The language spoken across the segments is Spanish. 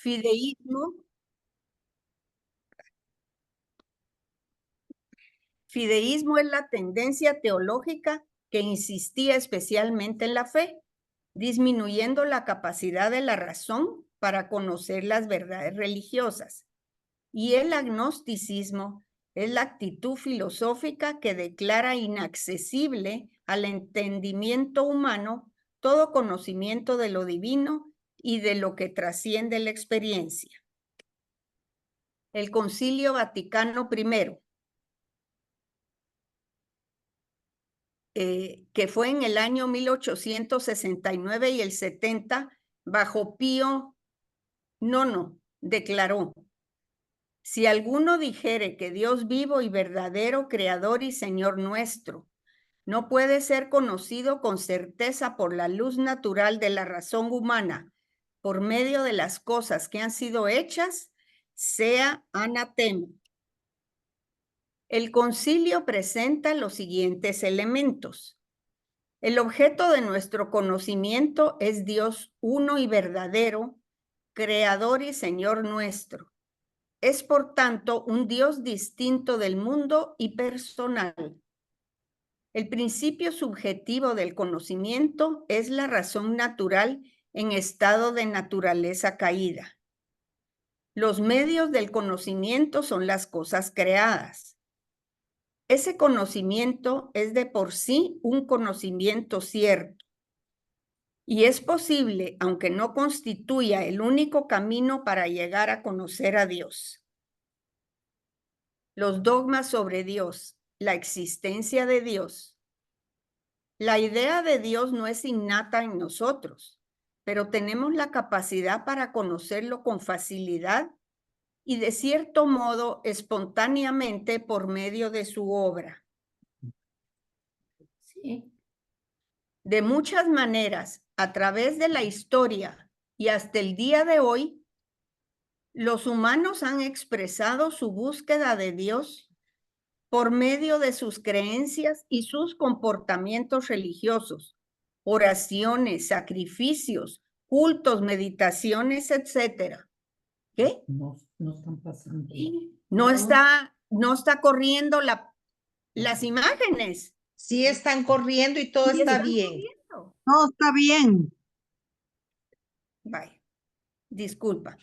Fideísmo. Fideísmo es la tendencia teológica que insistía especialmente en la fe, disminuyendo la capacidad de la razón para conocer las verdades religiosas. Y el agnosticismo es la actitud filosófica que declara inaccesible al entendimiento humano todo conocimiento de lo divino y de lo que trasciende la experiencia. El Concilio Vaticano I, que fue en el año 1869 y el 70, bajo Pío IX, declaró: si alguno dijere que Dios vivo y verdadero Creador y Señor nuestro no puede ser conocido con certeza por la luz natural de la razón humana, por medio de las cosas que han sido hechas, sea anatema. El concilio presenta los siguientes elementos. El objeto de nuestro conocimiento es Dios uno y verdadero, Creador y Señor nuestro. Es, por tanto, un Dios distinto del mundo y personal. El principio subjetivo del conocimiento es la razón natural en estado de naturaleza caída. Los medios del conocimiento son las cosas creadas. Ese conocimiento es de por sí un conocimiento cierto. Y es posible, aunque no constituya el único camino para llegar a conocer a Dios. Los dogmas sobre Dios, la existencia de Dios. La idea de Dios no es innata en nosotros, pero tenemos la capacidad para conocerlo con facilidad y de cierto modo espontáneamente por medio de su obra. Sí. De muchas maneras, a través de la historia y hasta el día de hoy, los humanos han expresado su búsqueda de Dios por medio de sus creencias y sus comportamientos religiosos, oraciones, sacrificios, cultos, meditaciones, etc. ¿Qué? No están pasando. No está corriendo las imágenes. Sí están corriendo y todo Sí está están bien. corriendo. No, está bien. Vaya, disculpa.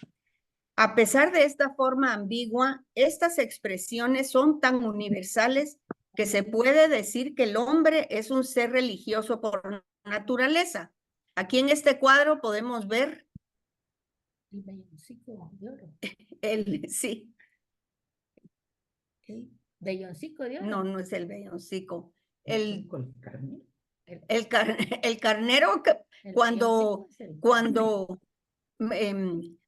A pesar de esta forma ambigua, estas expresiones son tan universales que se puede decir que el hombre es un ser religioso por naturaleza. Aquí en este cuadro podemos ver El belloncico de oro. sí. ¿Belloncico de oro? No, no es el belloncico. El El carnero que cuando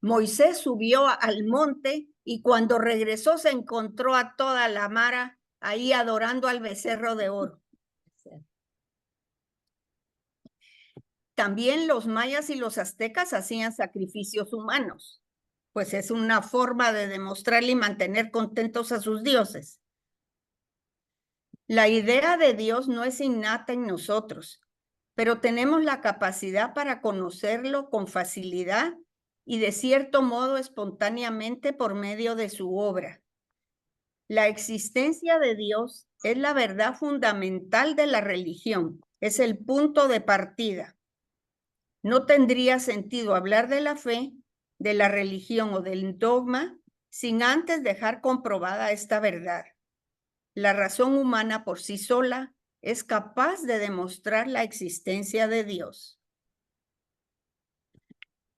Moisés subió al monte y cuando regresó se encontró a toda la mara ahí adorando al becerro de oro. También los mayas y los aztecas hacían sacrificios humanos, pues es una forma de demostrarle y mantener contentos a sus dioses. La idea de Dios no es innata en nosotros, pero tenemos la capacidad para conocerlo con facilidad y de cierto modo espontáneamente por medio de su obra. La existencia de Dios es la verdad fundamental de la religión, es el punto de partida. No tendría sentido hablar de la fe, de la religión o del dogma sin antes dejar comprobada esta verdad. La razón humana por sí sola es capaz de demostrar la existencia de Dios.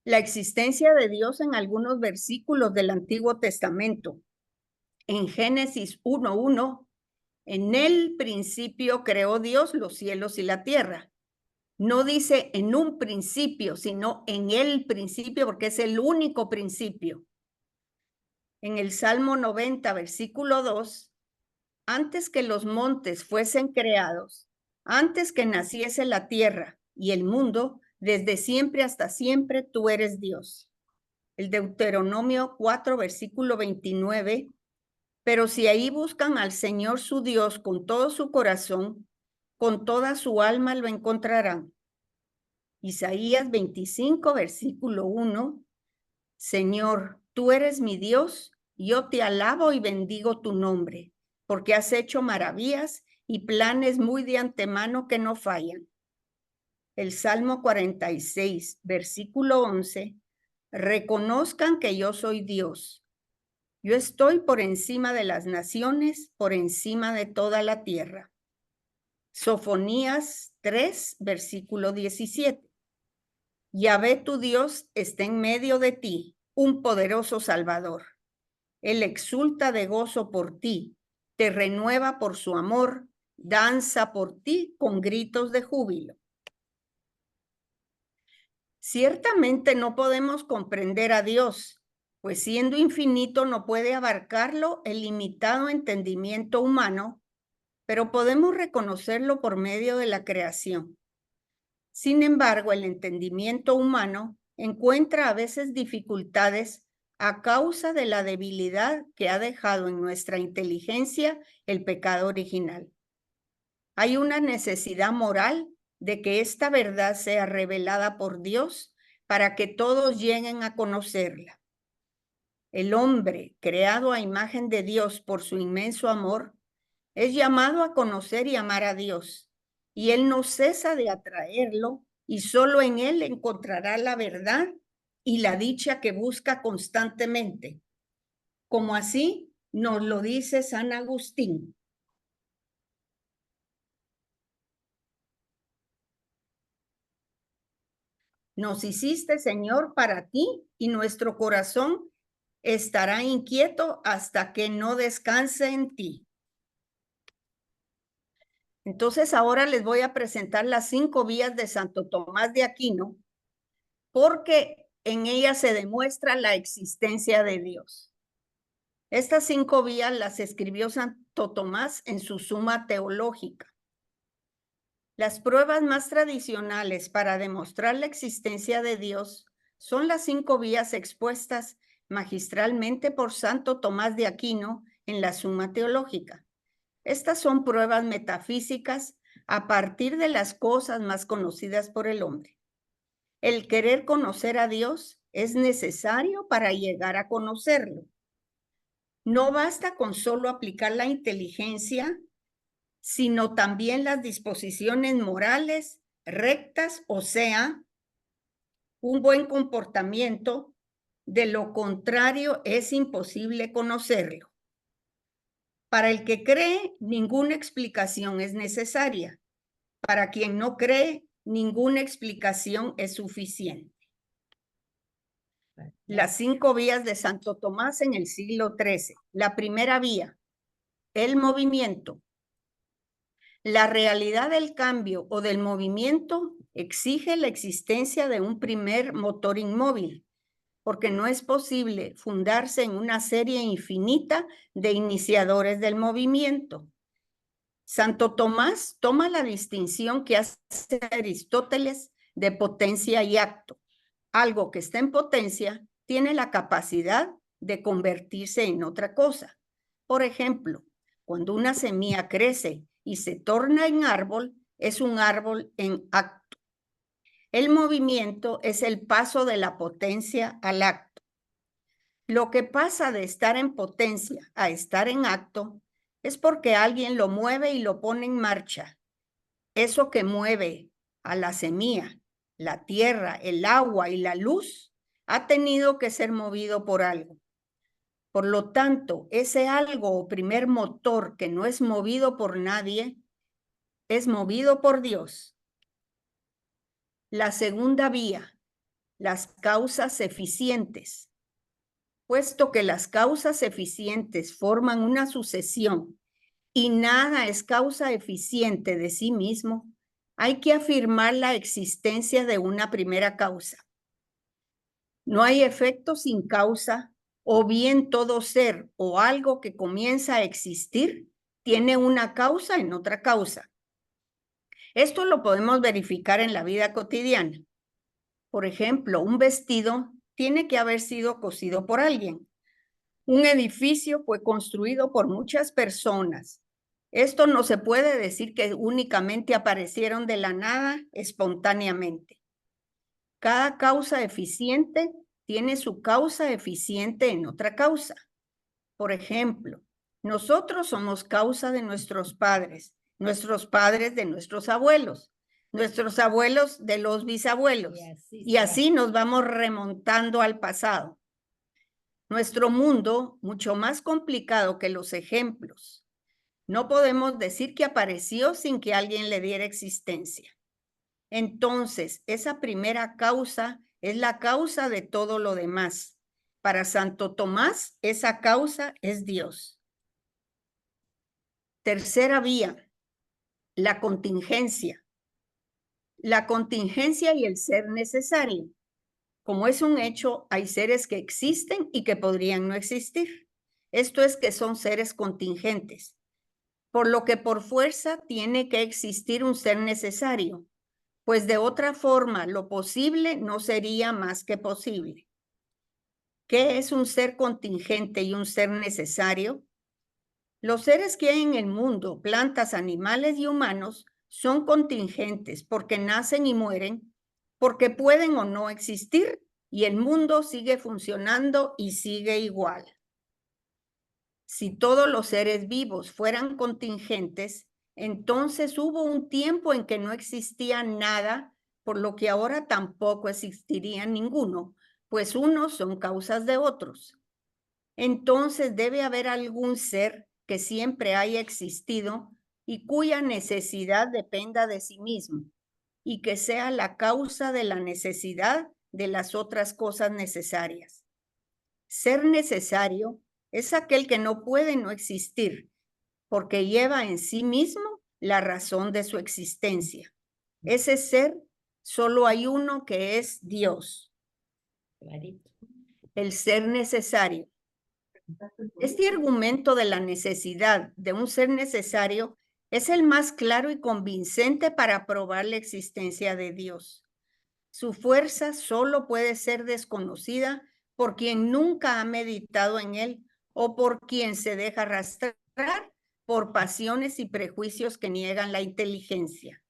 La existencia de Dios en algunos versículos del Antiguo Testamento. En Génesis 1:1, en el principio creó Dios los cielos y la tierra. No dice en un principio, sino en el principio, porque es el único principio. En el Salmo 90, versículo 2, antes que los montes fuesen creados, antes que naciese la tierra y el mundo, desde siempre hasta siempre tú eres Dios. El Deuteronomio 4, versículo 29, pero si ahí buscan al Señor su Dios con todo su corazón, con toda su alma lo encontrarán. Isaías 25, versículo 1, Señor, tú eres mi Dios, yo te alabo y bendigo tu nombre, porque has hecho maravillas y planes muy de antemano que no fallan. El Salmo 46, versículo 11, reconozcan que yo soy Dios. Yo estoy por encima de las naciones, por encima de toda la tierra. Sofonías 3, versículo 17. Yahvé tu Dios está en medio de ti, un poderoso Salvador. Él exulta de gozo por ti, te renueva por su amor, danza por ti con gritos de júbilo. Ciertamente no podemos comprender a Dios, pues siendo infinito no puede abarcarlo el limitado entendimiento humano, pero podemos reconocerlo por medio de la creación. Sin embargo, el entendimiento humano encuentra a veces dificultades a causa de la debilidad que ha dejado en nuestra inteligencia el pecado original. Hay una necesidad moral de que esta verdad sea revelada por Dios para que todos lleguen a conocerla. El hombre, creado a imagen de Dios por su inmenso amor, es llamado a conocer y amar a Dios, y Él no cesa de atraerlo, y solo en Él encontrará la verdad y la dicha que busca constantemente. Como así nos lo dice San Agustín. Nos hiciste, Señor, para ti, y nuestro corazón estará inquieto hasta que no descanse en ti. Entonces ahora les voy a presentar las 5 vías de Santo Tomás de Aquino, porque en ellas se demuestra la existencia de Dios. Estas 5 vías las escribió Santo Tomás en su Suma Teológica. Las pruebas más tradicionales para demostrar la existencia de Dios son las 5 vías expuestas magistralmente por Santo Tomás de Aquino en la Suma Teológica. Estas son pruebas metafísicas a partir de las cosas más conocidas por el hombre. El querer conocer a Dios es necesario para llegar a conocerlo. No basta con solo aplicar la inteligencia, sino también las disposiciones morales rectas, o sea, un buen comportamiento. De lo contrario, es imposible conocerlo. Para el que cree, ninguna explicación es necesaria. Para quien no cree, ninguna explicación es suficiente. Las 5 vías de Santo Tomás en el siglo XIII. La primera vía, el movimiento. La realidad del cambio o del movimiento exige la existencia de un primer motor inmóvil, porque no es posible fundarse en una serie infinita de iniciadores del movimiento. Santo Tomás toma la distinción que hace Aristóteles de potencia y acto. Algo que está en potencia tiene la capacidad de convertirse en otra cosa. Por ejemplo, cuando una semilla crece y se torna en árbol, es un árbol en acto. El movimiento es el paso de la potencia al acto. Lo que pasa de estar en potencia a estar en acto es porque alguien lo mueve y lo pone en marcha. Eso que mueve a la semilla, la tierra, el agua y la luz, ha tenido que ser movido por algo. Por lo tanto, ese algo o primer motor que no es movido por nadie, es movido por Dios. La segunda vía, las causas eficientes. Puesto que las causas eficientes forman una sucesión y nada es causa eficiente de sí mismo, hay que afirmar la existencia de una primera causa. No hay efecto sin causa, o bien todo ser o algo que comienza a existir tiene una causa en otra causa. Esto lo podemos verificar en la vida cotidiana. Por ejemplo, un vestido tiene que haber sido cosido por alguien. Un edificio fue construido por muchas personas. Esto no se puede decir que únicamente aparecieron de la nada espontáneamente. Cada causa eficiente tiene su causa eficiente en otra causa. Por ejemplo, nosotros somos causa de nuestros padres de nuestros abuelos de los bisabuelos, y así nos vamos remontando al pasado. Nuestro mundo, mucho más complicado que los ejemplos. No podemos decir que apareció sin que alguien le diera existencia. Entonces, esa primera causa es la causa de todo lo demás. Para Santo Tomás, esa causa es Dios. Tercera vía, la contingencia. La contingencia y el ser necesario. Como es un hecho, hay seres que existen y que podrían no existir. Esto es que son seres contingentes, por lo que por fuerza tiene que existir un ser necesario, pues de otra forma lo posible no sería más que posible. ¿Qué es un ser contingente y un ser necesario? Los seres que hay en el mundo, plantas, animales y humanos, son contingentes porque nacen y mueren, porque pueden o no existir, y el mundo sigue funcionando y sigue igual. Si todos los seres vivos fueran contingentes, entonces hubo un tiempo en que no existía nada, por lo que ahora tampoco existiría ninguno, pues unos son causas de otros. Entonces debe haber algún ser que siempre haya existido y cuya necesidad dependa de sí mismo, y que sea la causa de la necesidad de las otras cosas necesarias. Ser necesario es aquel que no puede no existir, porque lleva en sí mismo la razón de su existencia. Ese ser, solo hay uno, que es Dios. El ser necesario. Este argumento de la necesidad de un ser necesario es el más claro y convincente para probar la existencia de Dios. Su fuerza solo puede ser desconocida por quien nunca ha meditado en él o por quien se deja arrastrar por pasiones y prejuicios que niegan la inteligencia.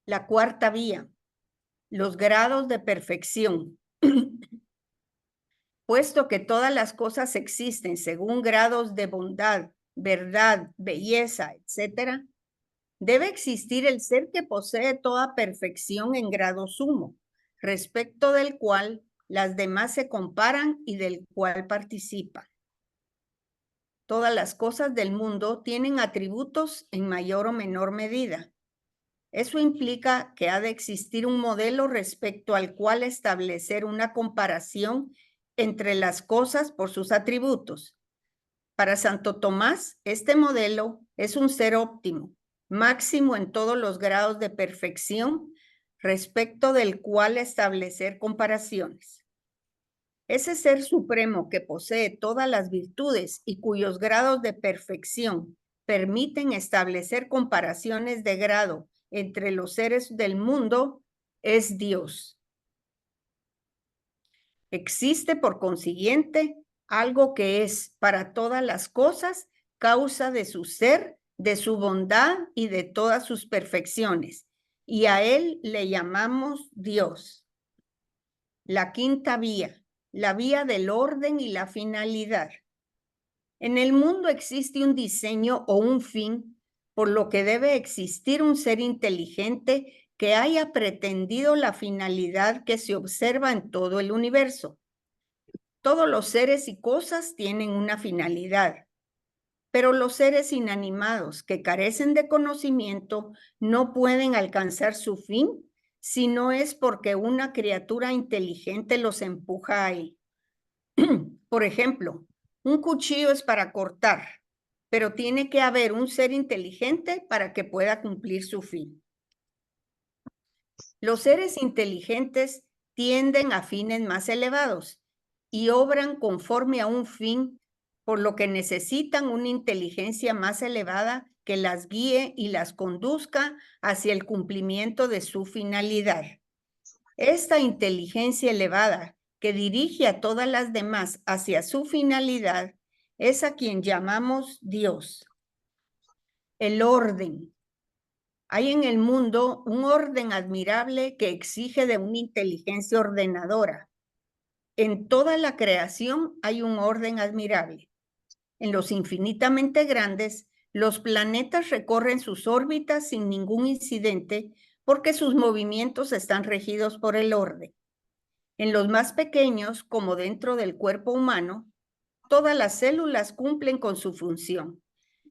La cuarta vía, los grados de perfección. Puesto que todas las cosas existen según grados de bondad, verdad, belleza, etc., debe existir el ser que posee toda perfección en grado sumo, respecto del cual las demás se comparan y del cual participan. Todas las cosas del mundo tienen atributos en mayor o menor medida. Eso implica que ha de existir un modelo respecto al cual establecer una comparación entre las cosas por sus atributos. Para Santo Tomás, este modelo es un ser óptimo, máximo en todos los grados de perfección, respecto del cual establecer comparaciones. Ese ser supremo que posee todas las virtudes y cuyos grados de perfección permiten establecer comparaciones de grado entre los seres del mundo es Dios. Existe, por consiguiente, algo que es para todas las cosas causa de su ser, de su bondad y de todas sus perfecciones, y a él le llamamos Dios. La quinta vía, la vía del orden y la finalidad. En el mundo existe un diseño o un fin, por lo que debe existir un ser inteligente que haya pretendido la finalidad que se observa en todo el universo. Todos los seres y cosas tienen una finalidad, pero los seres inanimados que carecen de conocimiento no pueden alcanzar su fin si no es porque una criatura inteligente los empuja ahí. Por ejemplo, un cuchillo es para cortar, pero tiene que haber un ser inteligente para que pueda cumplir su fin. Los seres inteligentes tienden a fines más elevados y obran conforme a un fin, por lo que necesitan una inteligencia más elevada que las guíe y las conduzca hacia el cumplimiento de su finalidad. Esta inteligencia elevada que dirige a todas las demás hacia su finalidad es a quien llamamos Dios. El orden. Hay en el mundo un orden admirable que exige de una inteligencia ordenadora. En toda la creación hay un orden admirable. En los infinitamente grandes, los planetas recorren sus órbitas sin ningún incidente porque sus movimientos están regidos por el orden. En los más pequeños, como dentro del cuerpo humano, todas las células cumplen con su función.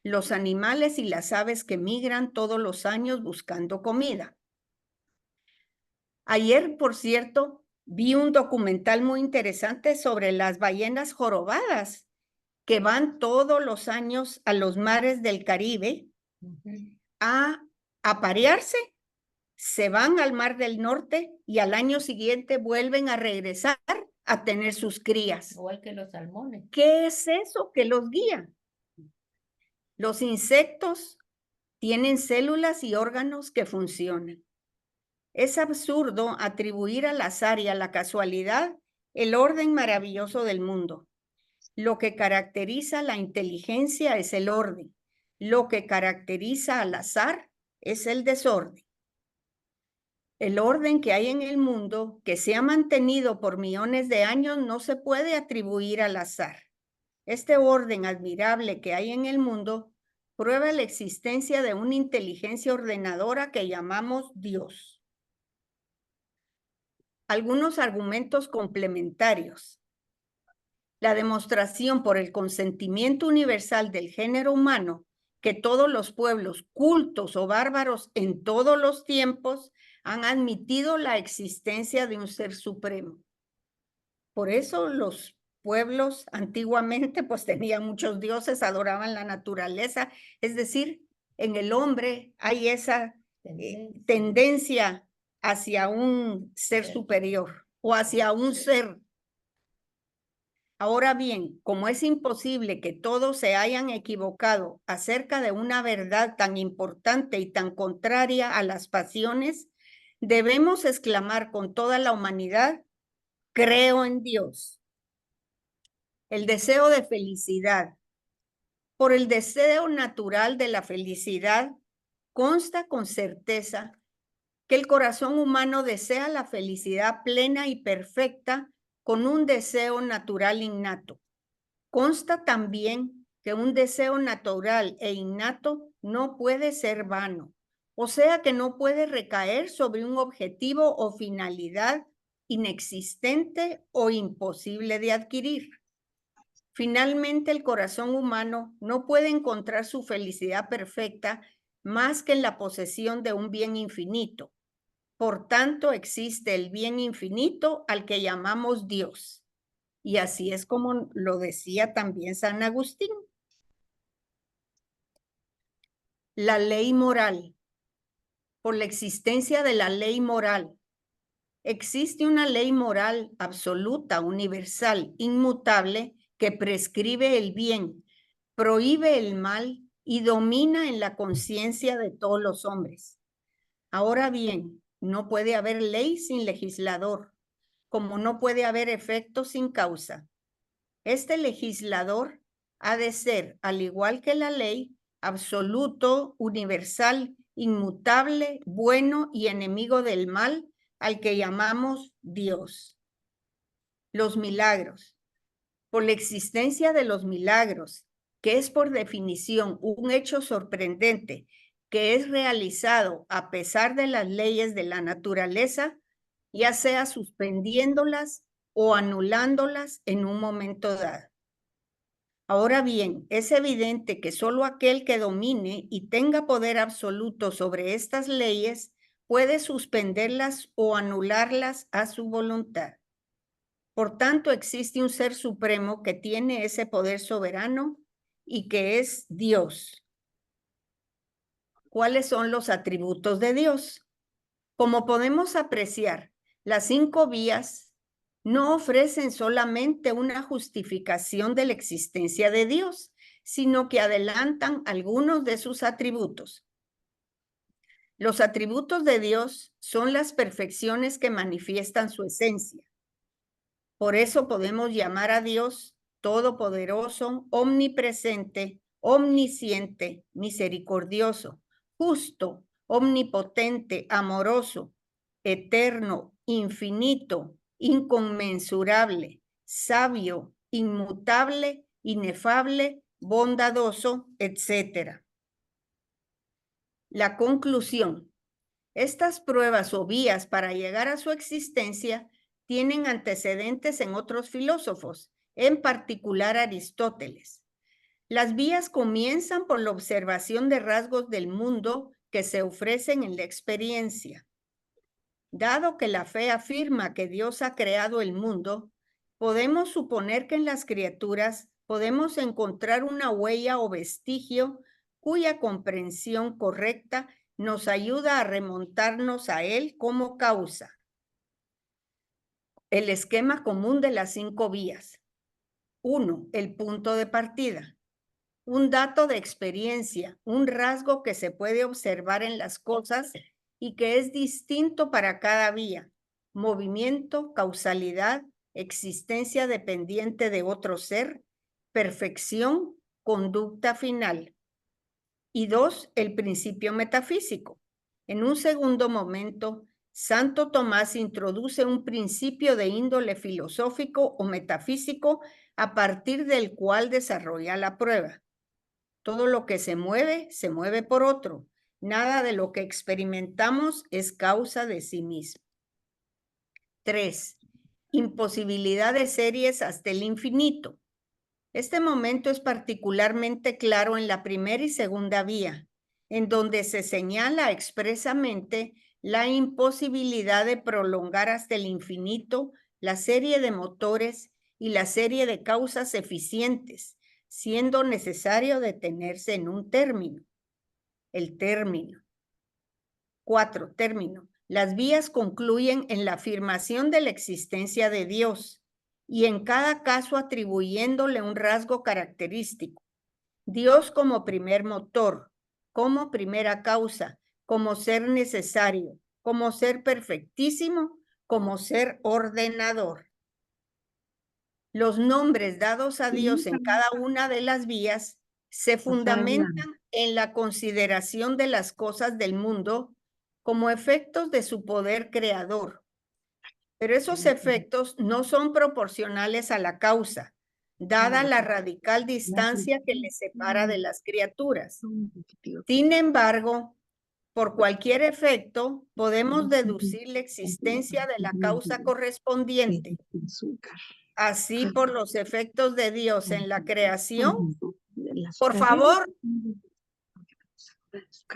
Los animales y las aves que migran todos los años buscando comida. Ayer, por cierto, vi un documental muy interesante sobre las ballenas jorobadas que van todos los años a los mares del Caribe a aparearse, se van al Mar del Norte y al año siguiente vuelven a regresar a tener sus crías. Igual que los salmones. ¿Qué es eso que los guía? Los insectos tienen células y órganos que funcionan. Es absurdo atribuir al azar y a la casualidad el orden maravilloso del mundo. Lo que caracteriza la inteligencia es el orden. Lo que caracteriza al azar es el desorden. El orden que hay en el mundo, que se ha mantenido por millones de años, no se puede atribuir al azar. Este orden admirable que hay en el mundo prueba la existencia de una inteligencia ordenadora que llamamos Dios. Algunos argumentos complementarios. La demostración por el consentimiento universal del género humano que todos los pueblos cultos o bárbaros en todos los tiempos han admitido la existencia de un ser supremo. Por eso los pueblos antiguamente pues tenían muchos dioses, adoraban la naturaleza, es decir, en el hombre hay esa tendencia hacia un ser superior o hacia un ser. Ahora bien, como es imposible que todos se hayan equivocado acerca de una verdad tan importante y tan contraria a las pasiones, debemos exclamar con toda la humanidad, creo en Dios. El deseo de felicidad. Por el deseo natural de la felicidad, consta con certeza que el corazón humano desea la felicidad plena y perfecta con un deseo natural innato. Consta también que un deseo natural e innato no puede ser vano, o sea que no puede recaer sobre un objetivo o finalidad inexistente o imposible de adquirir. Finalmente, el corazón humano no puede encontrar su felicidad perfecta más que en la posesión de un bien infinito. Por tanto, existe el bien infinito al que llamamos Dios. Y así es como lo decía también San Agustín. La ley moral. Por la existencia de la ley moral. Existe una ley moral absoluta, universal, inmutable, que prescribe el bien, prohíbe el mal y domina en la conciencia de todos los hombres. Ahora bien, no puede haber ley sin legislador, como no puede haber efecto sin causa. Este legislador ha de ser, al igual que la ley, absoluto, universal, inmutable, bueno y enemigo del mal, al que llamamos Dios. Los milagros. Por la existencia de los milagros, que es por definición un hecho sorprendente, que es realizado a pesar de las leyes de la naturaleza, ya sea suspendiéndolas o anulándolas en un momento dado. Ahora bien, es evidente que solo aquel que domine y tenga poder absoluto sobre estas leyes puede suspenderlas o anularlas a su voluntad. Por tanto, existe un ser supremo que tiene ese poder soberano y que es Dios. ¿Cuáles son los atributos de Dios? Como podemos apreciar, las 5 vías no ofrecen solamente una justificación de la existencia de Dios, sino que adelantan algunos de sus atributos. Los atributos de Dios son las perfecciones que manifiestan su esencia. Por eso podemos llamar a Dios todopoderoso, omnipresente, omnisciente, misericordioso, justo, omnipotente, amoroso, eterno, infinito, inconmensurable, sabio, inmutable, inefable, bondadoso, etc. La conclusión. Estas pruebas o vías para llegar a su existencia tienen antecedentes en otros filósofos, en particular Aristóteles. Las vías comienzan por la observación de rasgos del mundo que se ofrecen en la experiencia. Dado que la fe afirma que Dios ha creado el mundo, podemos suponer que en las criaturas podemos encontrar una huella o vestigio cuya comprensión correcta nos ayuda a remontarnos a él como causa. El esquema común de las 5 vías. 1. El punto de partida. Un dato de experiencia, un rasgo que se puede observar en las cosas y que es distinto para cada vía. Movimiento, causalidad, existencia dependiente de otro ser, perfección, conducta final. Y 2, el principio metafísico. En un segundo momento, Santo Tomás introduce un principio de índole filosófico o metafísico a partir del cual desarrolla la prueba. Todo lo que se mueve por otro. Nada de lo que experimentamos es causa de sí mismo. 3. Imposibilidad de series hasta el infinito. Este momento es particularmente claro en la primera y segunda vía, en donde se señala expresamente la imposibilidad de prolongar hasta el infinito la serie de motores y la serie de causas eficientes, siendo necesario detenerse en un término. El término. 4. Término. Las vías concluyen en la afirmación de la existencia de Dios y en cada caso atribuyéndole un rasgo característico. Dios como primer motor, como primera causa, como ser necesario, como ser perfectísimo, como ser ordenador. Los nombres dados a Dios en cada una de las vías se fundamentan en la consideración de las cosas del mundo como efectos de su poder creador. Pero esos efectos no son proporcionales a la causa, dada la radical distancia que les separa de las criaturas. Sin embargo, por cualquier efecto, podemos deducir la existencia de la causa correspondiente. Así, por los efectos de Dios en la creación, por favor,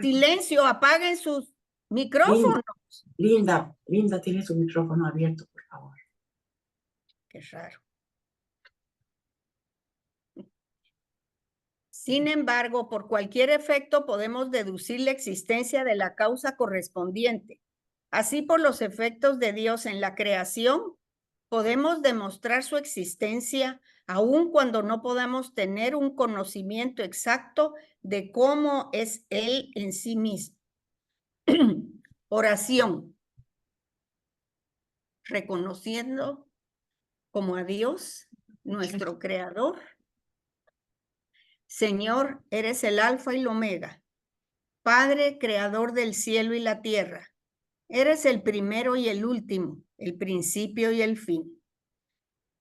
silencio, apaguen sus micrófonos. Linda tiene su micrófono abierto, por favor. Qué raro. Sin embargo, por cualquier efecto podemos deducir la existencia de la causa correspondiente. Así, por los efectos de Dios en la creación, podemos demostrar su existencia aun cuando no podamos tener un conocimiento exacto de cómo es Él en sí mismo. Oración. Reconociendo como a Dios, nuestro Creador. Señor, eres el Alfa y el Omega, Padre, Creador del cielo y la tierra. Eres el primero y el último, el principio y el fin.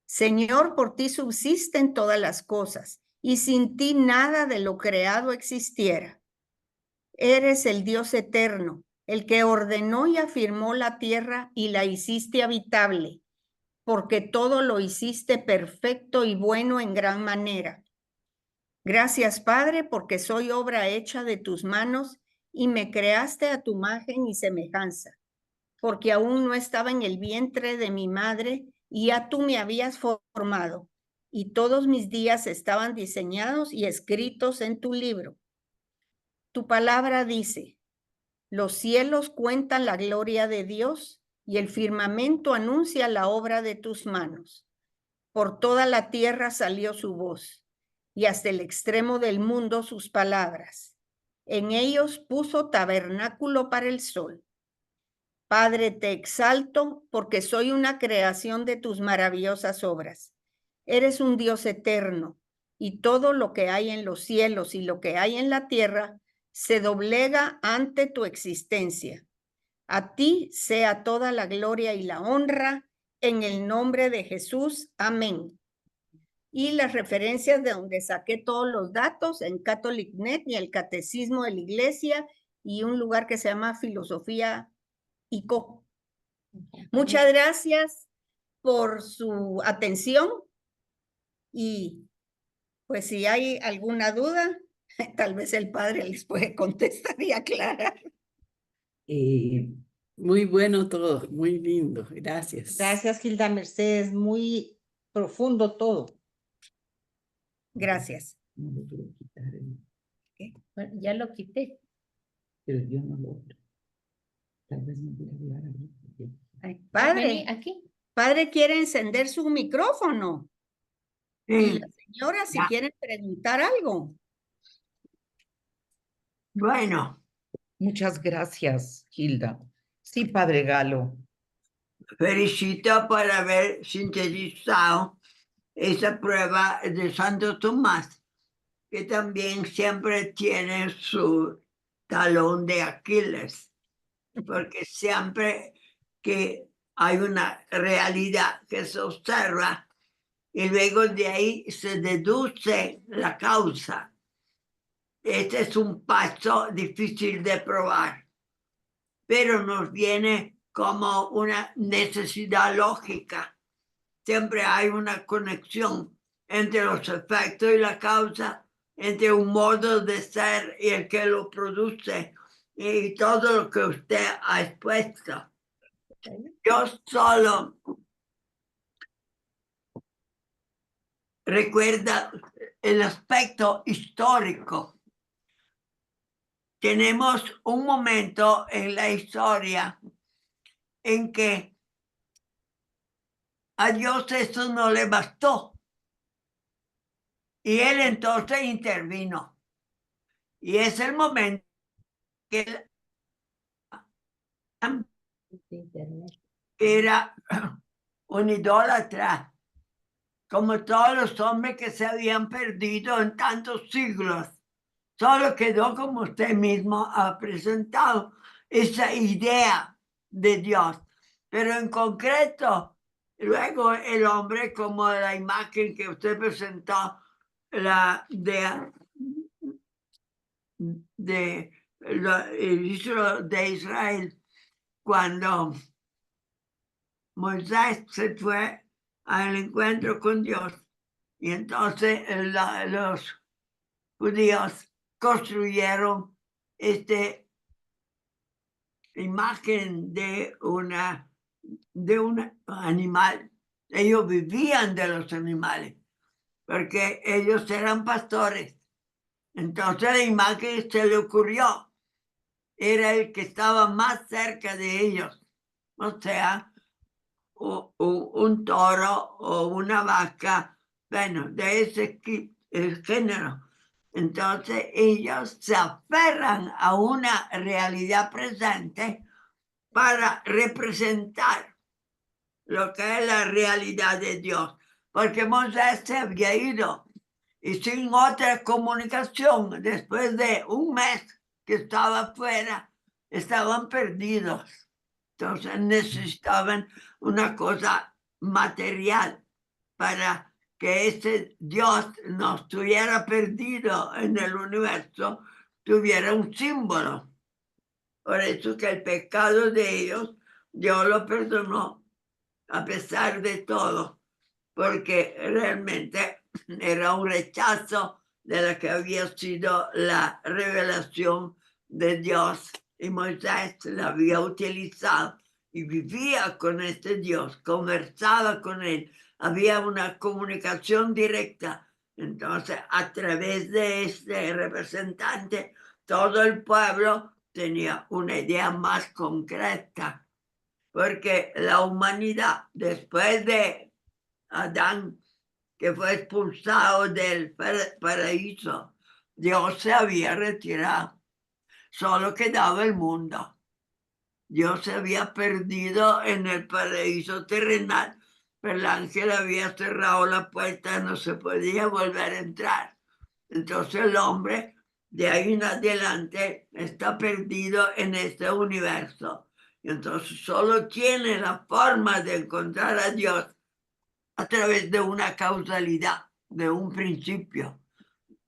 Señor, por ti subsisten todas las cosas, y sin ti nada de lo creado existiera. Eres el Dios eterno, el que ordenó y afirmó la tierra y la hiciste habitable, porque todo lo hiciste perfecto y bueno en gran manera. Gracias, Padre, porque soy obra hecha de tus manos y me creaste a tu imagen y semejanza, porque aún no estaba en el vientre de mi madre y ya tú me habías formado, y todos mis días estaban diseñados y escritos en tu libro. Tu palabra dice, los cielos cuentan la gloria de Dios y el firmamento anuncia la obra de tus manos. Por toda la tierra salió su voz y hasta el extremo del mundo sus palabras. En ellos puso tabernáculo para el sol. Padre, te exalto porque soy una creación de tus maravillosas obras. Eres un Dios eterno y todo lo que hay en los cielos y lo que hay en la tierra se doblega ante tu existencia. A ti sea toda la gloria y la honra en el nombre de Jesús. Amén. Y las referencias de donde saqué todos los datos en CatholicNet y el Catecismo de la Iglesia y un lugar que se llama Filosofía ICO. Muchas gracias por su atención y pues si hay alguna duda, tal vez el padre les puede contestar y aclarar. Muy bueno todo, muy lindo, gracias. Gracias, Gilda Mercedes, muy profundo todo. Gracias. No lo quiero quitar, Bueno, ya lo quité. pero yo no lo otro. Tal vez me voy a hablar a mí. Ay, Vení padre, aquí. padre quiere encender su micrófono. Y la señora si Ya. quiere preguntar algo. Bueno, Muchas gracias, Gilda. Sí, Padre Galo. felicito por haber sintetizado esa prueba de Santo Tomás, que también siempre tiene su talón de Aquiles, porque siempre que hay una realidad que se observa y luego de ahí se deduce la causa. Este es un paso difícil de probar, pero nos viene como una necesidad lógica. Siempre hay una conexión entre los efectos y la causa, entre un modo de ser y el que lo produce, y todo lo que usted ha expuesto. Yo solo recuerda el aspecto histórico. Tenemos un momento en la historia en que a Dios eso no le bastó. Y él entonces intervino. Y es el momento que Internet. era un idólatra, como todos los hombres que se habían perdido en tantos siglos. Solo quedó, como usted mismo ha presentado, esa idea de Dios. Pero en concreto, luego el hombre, como la imagen que usted presentó, la de Israel, cuando Moisés se fue al encuentro con Dios, y entonces los judíos construyeron esta imagen de un animal. Ellos vivían de los animales, porque ellos eran pastores. Entonces la imagen se le ocurrió, era el que estaba más cerca de ellos, o sea, un toro o una vaca, bueno, de ese género. Entonces ellos se aferran a una realidad presente para representar lo que es la realidad de Dios, porque Moisés se había ido y sin otra comunicación, después de un mes que estaba fuera, estaban perdidos. Entonces necesitaban una cosa material para que ese Dios no estuviera perdido en el universo, tuviera un símbolo. Por eso que el pecado de ellos, Dios lo perdonó a pesar de todo, porque realmente era un rechazo de la que había sido la revelación de Dios, y Moisés la había utilizado y vivía con este Dios, conversaba con él, había una comunicación directa. Entonces, a través de este representante, todo el pueblo tenía una idea más concreta, porque la humanidad, después de Adán, que fue expulsado del paraíso, Dios se había retirado, solo quedaba el mundo. Dios se había perdido en el paraíso terrenal, pero el ángel había cerrado la puerta, no se podía volver a entrar. Entonces el hombre De ahí en adelante está perdido en este universo. Y entonces solo tiene la forma de encontrar a Dios a través de una causalidad, de un principio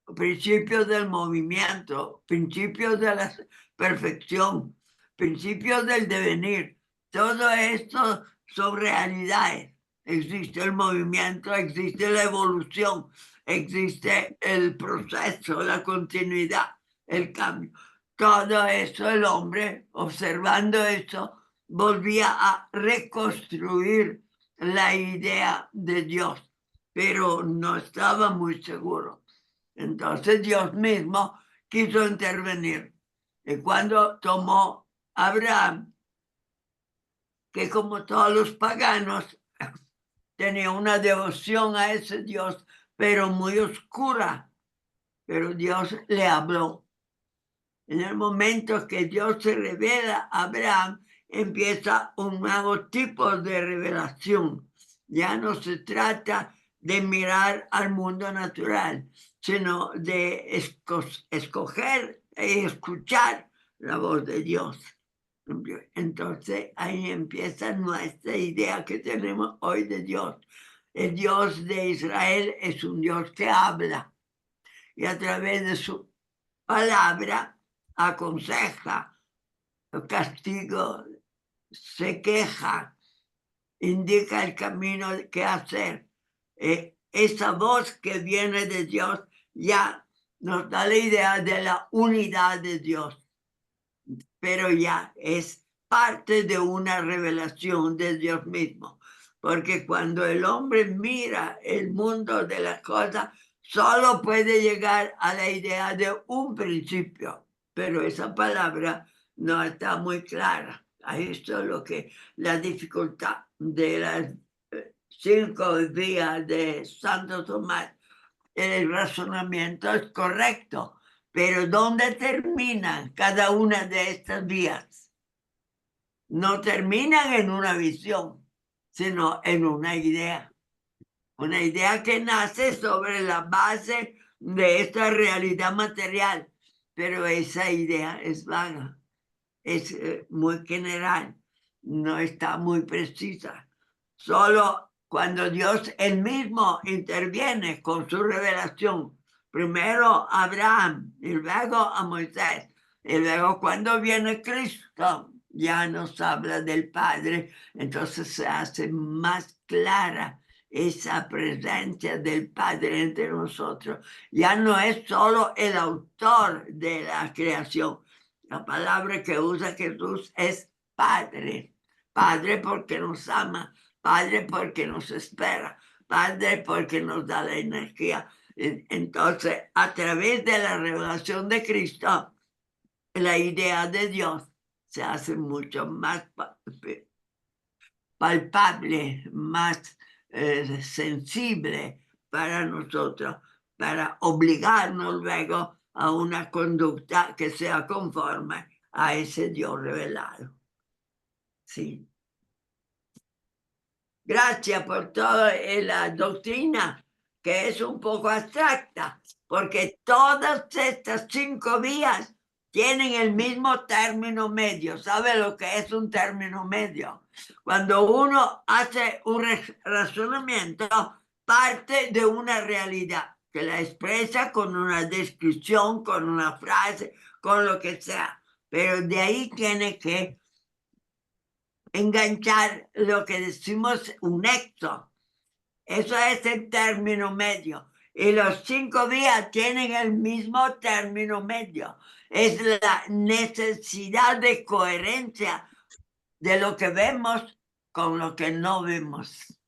del movimiento, principios de la perfección, principios del devenir. Todo esto son realidades. Existe el movimiento, existe la evolución, existe el proceso, la continuidad, el cambio. Todo eso el hombre, observando eso, volvía a reconstruir la idea de Dios, pero no estaba muy seguro. Entonces Dios mismo quiso intervenir. Y cuando tomó a Abraham, que como todos los paganos tenía una devoción a ese Dios, pero muy oscura, pero Dios le habló. En el momento que Dios se revela a Abraham, empieza un nuevo tipo de revelación. Ya no se trata de mirar al mundo natural, sino de escoger y escuchar la voz de Dios. Entonces ahí empieza nuestra idea que tenemos hoy de Dios. El Dios de Israel es un Dios que habla y a través de su palabra aconseja, castigo, se queja, indica el camino que hacer. Esa voz que viene de Dios ya nos da la idea de la unidad de Dios, pero ya es parte de una revelación de Dios mismo, porque cuando el hombre mira el mundo de las cosas, solo puede llegar a la idea de un principio, pero esa palabra no está muy clara. Ahí está lo que la dificultad de las 5 vías de Santo Tomás. El razonamiento es correcto, pero ¿dónde terminan cada una de estas vías? No terminan en una visión, sino en una idea. Una idea que nace sobre la base de esta realidad material, pero esa idea es vaga, es muy general, no está muy precisa. Solo cuando Dios él mismo interviene con su revelación, primero a Abraham y luego a Moisés, y luego cuando viene Cristo, ya nos habla del Padre, entonces se hace más clara esa presencia del Padre entre nosotros. Ya no es solo el autor de la creación. La palabra que usa Jesús es Padre. Padre porque nos ama, Padre porque nos espera, Padre porque nos da la energía. Entonces, a través de la revelación de Cristo, la idea de Dios se hace mucho más palpable, más sensible para nosotros, para obligarnos luego a una conducta que sea conforme a ese Dios revelado. Sí. Gracias por toda la doctrina, que es un poco abstracta, porque todas estas 5 vías tienen el mismo término medio. ¿Sabe lo que es un término medio? Cuando uno hace un razonamiento, parte de una realidad que la expresa con una descripción, con una frase, con lo que sea, pero de ahí tiene que enganchar lo que decimos un nexo. Eso es el término medio. Y los 5 días tienen el mismo término medio. Es la necesidad de coherencia de lo que vemos con lo que no vemos,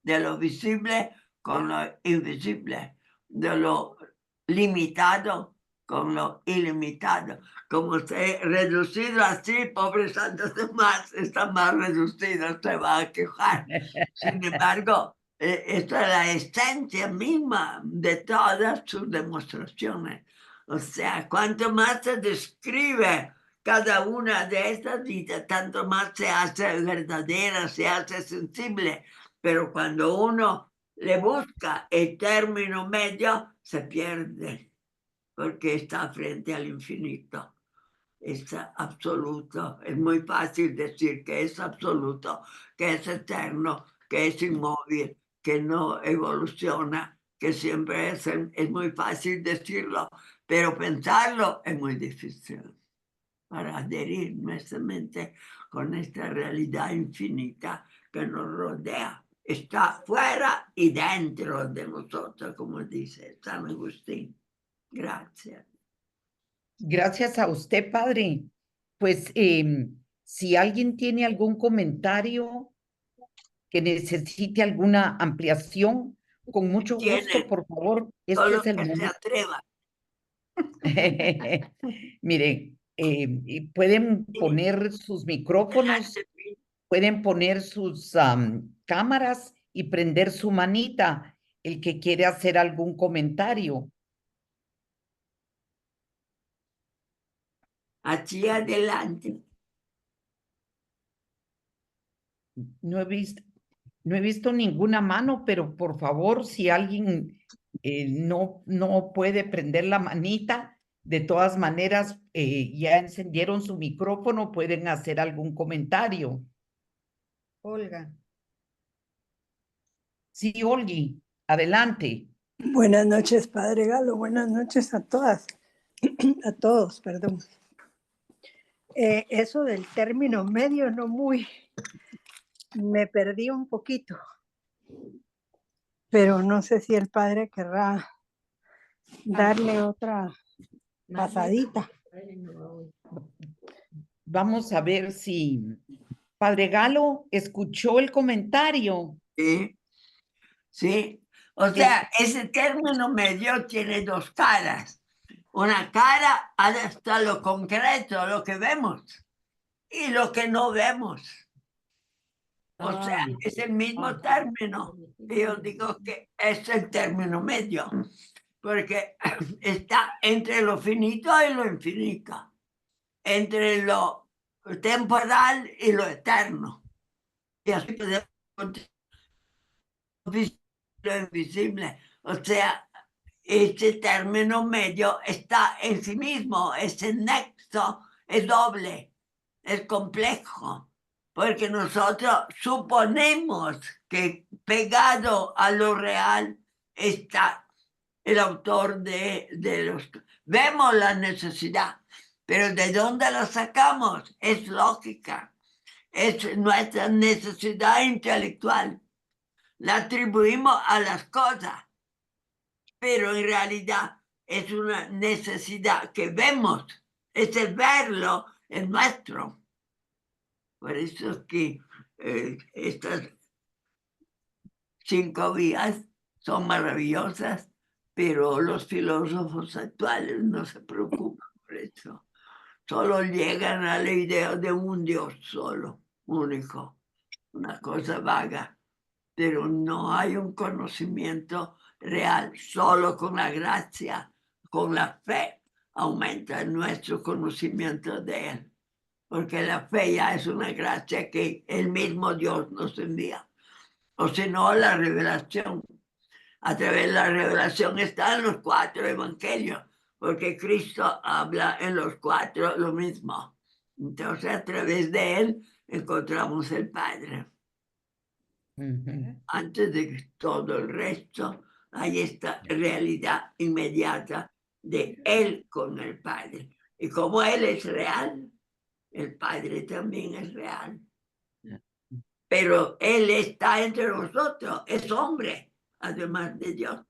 de lo visible con lo invisible, de lo limitado con lo ilimitado. Como se ha reducido así, pobre Santo Tomás está más reducido, se va a quejar. Sin embargo, esta es la esencia misma de todas sus demostraciones. O sea, cuanto más se describe cada una de estas vidas, tanto más se hace verdadera, se hace sensible. Pero cuando uno le busca el término medio, se pierde. porque está frente al infinito. Es absoluto. Es muy fácil decir que es absoluto, que es eterno, que es inmóvil, que no evoluciona, que siempre es muy fácil decirlo, pero pensarlo es muy difícil para adherir nuestra mente con esta realidad infinita que nos rodea. Está fuera y dentro de nosotros, como dice San Agustín. Gracias. Gracias a usted, padre. Pues si alguien tiene algún comentario que necesite alguna ampliación, con mucho gusto, Tienen por favor, este solo es el que se momento. atreva. Miren, y pueden poner sus micrófonos, pueden poner sus cámaras y prender su manita, el que quiere hacer algún comentario. Allí adelante. No he visto ninguna mano, pero por favor, si alguien no puede prender la manita, de todas maneras, ya encendieron su micrófono, pueden hacer algún comentario. Olga. Sí, Olgi, adelante. Buenas noches, Padre Galo. Buenas noches a todas, a todos, perdón. Eso del término medio no muy, me perdí un poquito, pero no sé si el Padre querrá darle otra pasadita. Vamos a ver si Padre Galo escuchó el comentario. Sí, sí. O sea, ese término medio tiene dos caras. Una cara hasta lo concreto, lo que vemos, y lo que no vemos. O sea, es el mismo término. Yo digo que es el término medio, porque está entre lo finito y lo infinito, entre lo temporal y lo eterno. Y así podemos lo invisible. O sea, este término medio está en sí mismo, ese nexo es doble, es complejo, porque nosotros suponemos que pegado a lo real está el autor de los... Vemos la necesidad, pero ¿de dónde la sacamos? Es lógica, es nuestra necesidad intelectual. La atribuimos a las cosas, pero en realidad es una necesidad que vemos, es el verlo, es nuestro. Por eso es que estas 5 vías son maravillosas, pero los filósofos actuales no se preocupan por eso. Solo llegan a la idea de un Dios solo, único, una cosa vaga, pero no hay un conocimiento real. Solo con la gracia, con la fe, aumenta nuestro conocimiento de Él, porque la fe ya es una gracia que el mismo Dios nos envía. O si no, la revelación. A través de la revelación están los 4 evangelios, porque Cristo habla en los 4 lo mismo. Entonces, a través de Él encontramos el Padre. Antes de todo el resto, hay esta realidad inmediata de Él con el Padre. Y como Él es real, el Padre también es real. Pero Él está entre nosotros, es hombre, además de Dios.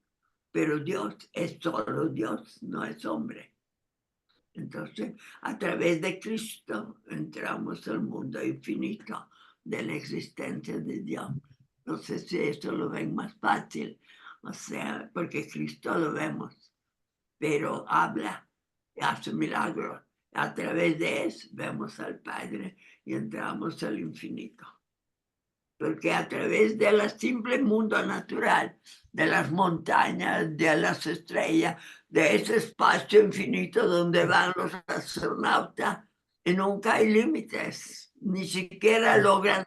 Pero Dios es solo Dios, no es hombre. Entonces, a través de Cristo entramos al mundo infinito de la existencia de Dios. No sé si eso lo ven más fácil, o sea, porque Cristo lo vemos, pero habla, hace milagros. A través de eso vemos al Padre y entramos al infinito. Porque a través del simple mundo natural, de las montañas, de las estrellas, de ese espacio infinito donde van los astronautas, y nunca hay límites, ni siquiera logran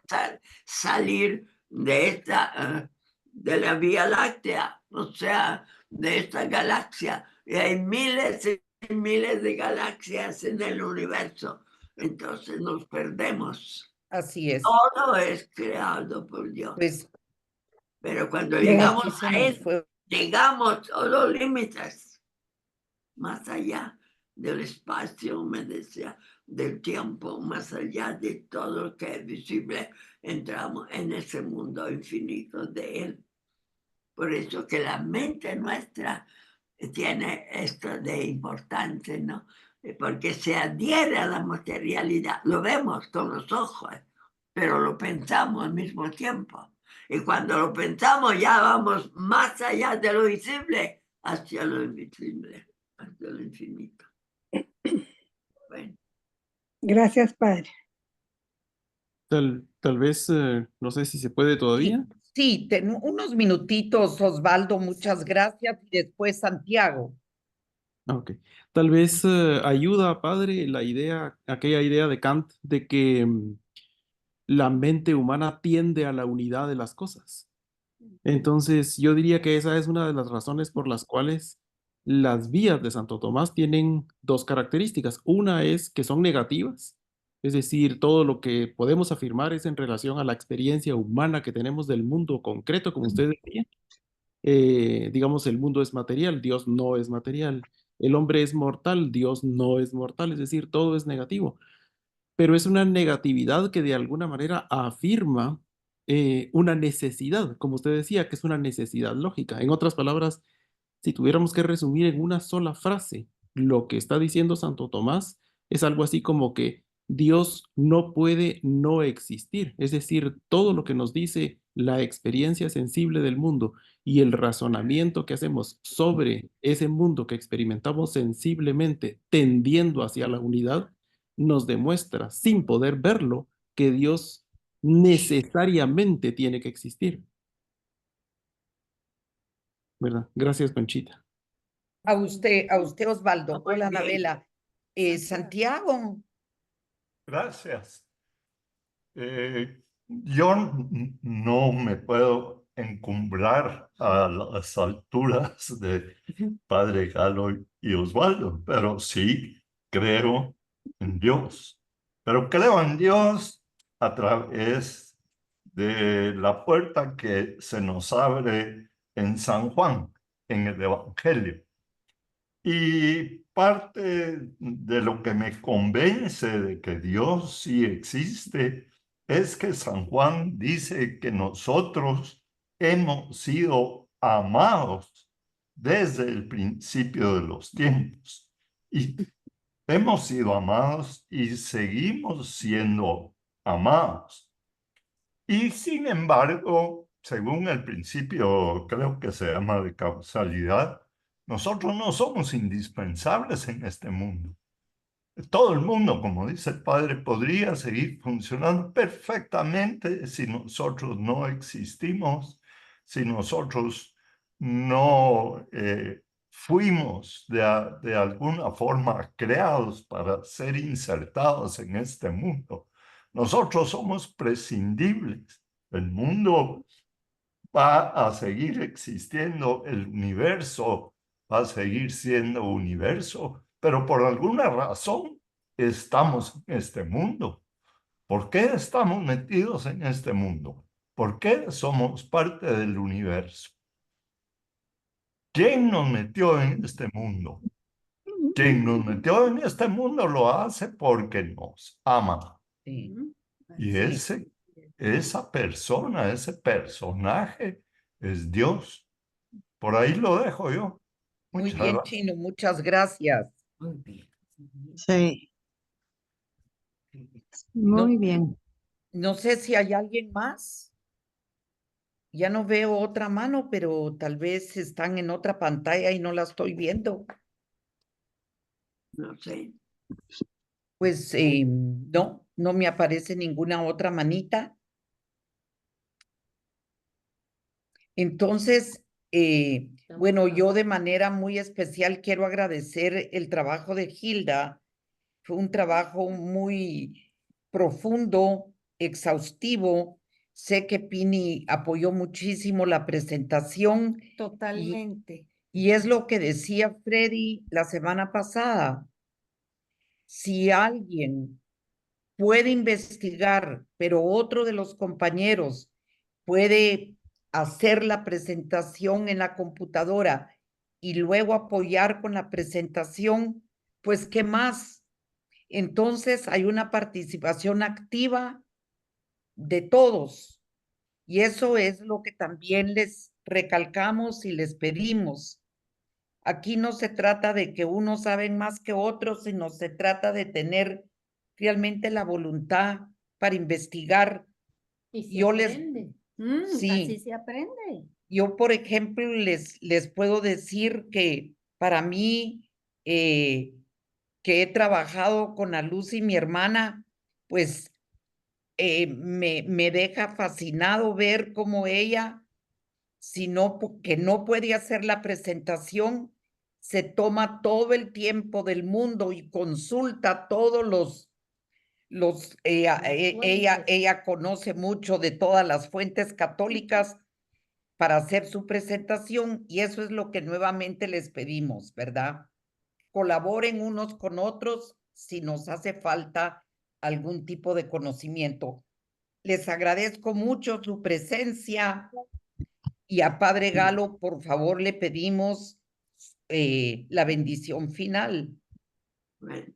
salir de la Vía Láctea, o sea, de esta galaxia. Y hay miles y miles de galaxias en el universo. Entonces nos perdemos. Así es. Todo es creado por Dios. Pues Pero cuando aquí llegamos se a nos Él, fue. llegamos a los límites, más allá del espacio, me decía, del tiempo, más allá de todo lo que es visible, entramos en ese mundo infinito de Él. Por eso que la mente nuestra tiene esto de importante, ¿no? Porque se adhiere a la materialidad, lo vemos con los ojos, pero lo pensamos al mismo tiempo. Y cuando lo pensamos ya vamos más allá de lo visible, hacia lo invisible, hacia lo infinito. Bueno. Gracias, Padre. Tal vez, no sé si se puede todavía. Sí, unos minutitos, Osvaldo, muchas gracias. Y después Santiago. Ok. Tal vez ayuda, padre, aquella idea de Kant de que la mente humana tiende a la unidad de las cosas. Entonces, yo diría que esa es una de las razones por las cuales las vías de Santo Tomás tienen dos características. Una es que son negativas, es decir, todo lo que podemos afirmar es en relación a la experiencia humana que tenemos del mundo concreto, como usted decía. Digamos, el mundo es material, Dios no es material. El hombre es mortal, Dios no es mortal, es decir, todo es negativo. Pero es una negatividad que de alguna manera afirma una necesidad, como usted decía, que es una necesidad lógica. En otras palabras, si tuviéramos que resumir en una sola frase lo que está diciendo Santo Tomás, es algo así como que Dios no puede no existir. Es decir, todo lo que nos dice la experiencia sensible del mundo y el razonamiento que hacemos sobre ese mundo que experimentamos sensiblemente tendiendo hacia la unidad, nos demuestra, sin poder verlo, que Dios necesariamente tiene que existir. ¿Verdad? Gracias, Conchita. A usted, Osvaldo. Hola, Anabela. Santiago. Gracias. Yo no me puedo encumbrar a las alturas de Padre Galo y Osvaldo, pero sí creo en Dios. Pero creo en Dios a través de la puerta que se nos abre en San Juan, en el Evangelio. Y parte de lo que me convence de que Dios sí existe es que San Juan dice que nosotros hemos sido amados desde el principio de los tiempos. Y hemos sido amados y seguimos siendo amados. Y sin embargo, según el principio, creo que se llama de causalidad, nosotros no somos indispensables en este mundo. Todo el mundo, como dice el Padre, podría seguir funcionando perfectamente si nosotros no existimos, si nosotros no fuimos de alguna forma creados para ser insertados en este mundo. Nosotros somos prescindibles. El mundo va a seguir existiendo, el universo va a seguir siendo universo, pero por alguna razón estamos en este mundo. ¿Por qué estamos metidos en este mundo? ¿Por qué somos parte del universo? ¿Quién nos metió en este mundo? Quien nos metió en este mundo lo hace porque nos ama. Sí. Y esa persona, ese personaje es Dios. Por ahí lo dejo yo. Muy Muchas bien, gracias. Chino, muchas gracias. Muy bien. Sí, muy bien. No sé si hay alguien más. Ya no veo otra mano, pero tal vez están en otra pantalla y no la estoy viendo. No sé. Pues no me aparece ninguna otra manita. Entonces, bueno, yo de manera muy especial quiero agradecer el trabajo de Hilda. Fue un trabajo muy profundo, exhaustivo. Sé que Pini apoyó muchísimo la presentación. Totalmente. Y es lo que decía Freddy la semana pasada. Si alguien puede investigar, pero otro de los compañeros puede hacer la presentación en la computadora y luego apoyar con la presentación, pues ¿qué más? Entonces hay una participación activa de todos y eso es lo que también les recalcamos y les pedimos. Aquí no se trata de que unos saben más que otros, sino se trata de tener realmente la voluntad para investigar. Y se Yo les- aprende. Sí. Así se aprende. Yo, por ejemplo, les puedo decir que para mí, que he trabajado con la Lucy, mi hermana, pues me deja fascinado ver cómo ella, si no, que no puede hacer la presentación, se toma todo el tiempo del mundo y consulta todos ella conoce mucho de todas las fuentes católicas para hacer su presentación y eso es lo que nuevamente les pedimos, ¿verdad? Colaboren unos con otros si nos hace falta algún tipo de conocimiento. Les agradezco mucho su presencia y a Padre Galo, por favor, le pedimos la bendición final. Bueno,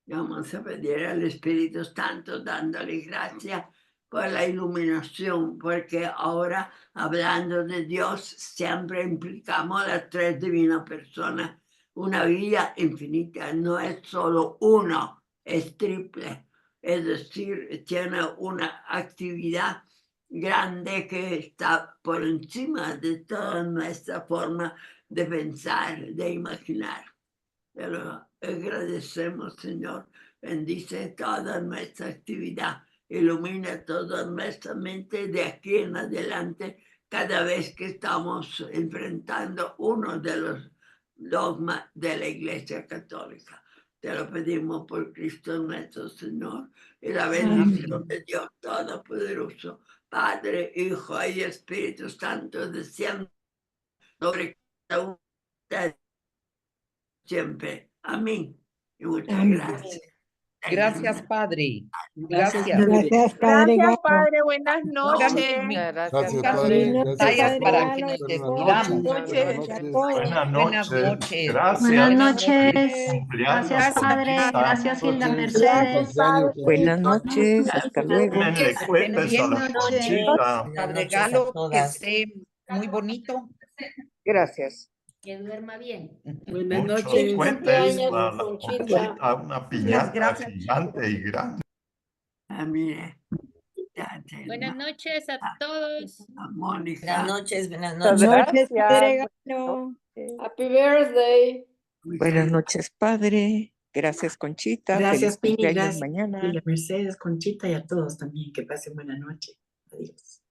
vamos a pedir al Espíritu Santo dándole gracias por la iluminación, porque ahora hablando de Dios siempre implicamos las tres divinas personas. Una vida infinita no es solo uno, es triple. Es decir, tiene una actividad grande que está por encima de toda nuestra forma de pensar, de imaginar. Te lo agradecemos, Señor. Bendice toda nuestra actividad. Ilumina toda nuestra mente de aquí en adelante cada vez que estamos enfrentando uno de los dogmas de la Iglesia Católica. Te lo pedimos por Cristo nuestro Señor y la bendición de Dios Todopoderoso, Padre, Hijo y Espíritu Santo, descienda sobre cada uno de ustedes siempre. Amén. Y muchas Amén. gracias. Gracias, Padre. Gracias, Gracias. Padre. Gracias, Padre Gracias, Galo. Padre. Buenas noches. Pongan Gracias, sus Padre. Buenas Gracias, noches, pantallas Padre para Pastor. que Galo. nos Buenas Buenas despidamos. noches. noches. A todos. Buenas noches. noches. Gracias. Buenas Buenas noches. Cumpleaños, Gracias, Padre. Conchita. Gracias, Hilda Noches. Mercedes. Feliz año, Buenas Conchita. Hasta luego. Démenle cohetes a la Buenas Conchita. Padre Galo, que esté muy bonito. Gracias. Que duerma bien. Buenas Muchos noches. cohetes para la Conchita. Una piñata gracias. gigante y grande. Mire, ya Buenas noches a todos. a Mónica. Buenas noches. Buenas noches, Padre Galo. Happy birthday. Muchas noches, Padre. Gracias, Conchita. Gracias, Feliz Pini. cumpleaños Gracias, mañana. Hilda Mercedes, Conchita y a todos también. Que pasen buena noche. Adiós.